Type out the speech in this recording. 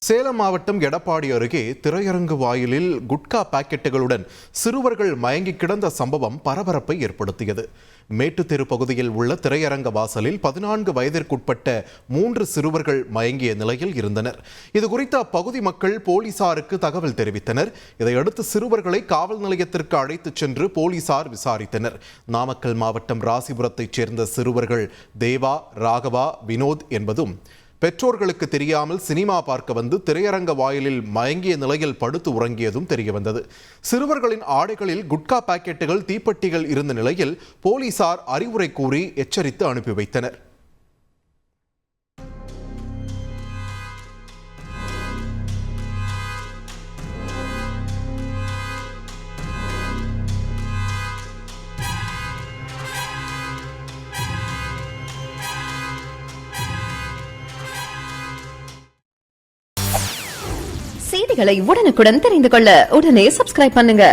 சேலம் மாவட்டம் எடப்பாடி அருகே திரையரங்கு வாயிலில் குட்கா பாக்கெட்டுகளுடன் சிறுவர்கள் மயங்கி கிடந்த சம்பவம் பரபரப்பை ஏற்படுத்தியது. மேட்டுத்தெரு பகுதியில் உள்ள திரையரங்க வாசலில் 14 வயதிற்குட்பட்ட 3 சிறுவர்கள் மயங்கிய நிலையில் இருந்தனர். இதுகுறித்து அப்பகுதி மக்கள் போலீசாருக்கு தகவல் தெரிவித்தனர். இதையடுத்து சிறுவர்களை காவல் நிலையத்திற்கு அழைத்துச் சென்று போலீசார் விசாரித்தனர். நாமக்கல் மாவட்டம் ராசிபுரத்தைச் சேர்ந்த சிறுவர்கள் தேவா, ராகவா, வினோத் என்பதும் பெற்றோர்களுக்கு தெரியாமல் சினிமா பார்க்க வந்து திரையரங்க வாயிலில் மயங்கிய நிலையில் படுத்து உறங்கியதும் தெரியவந்தது. சிறுவர்களின் ஆடைகளில் குட்கா பாக்கெட்டுகள், தீப்பெட்டிகள் இருந்த நிலையில் போலீசார் அறிவுரை கூறி எச்சரித்து அனுப்பி வைத்தனர். செய்திகளை உடனுக்குடன் தெரிந்து கொள்ள உடனே சப்ஸ்கிரைப் பண்ணுங்க.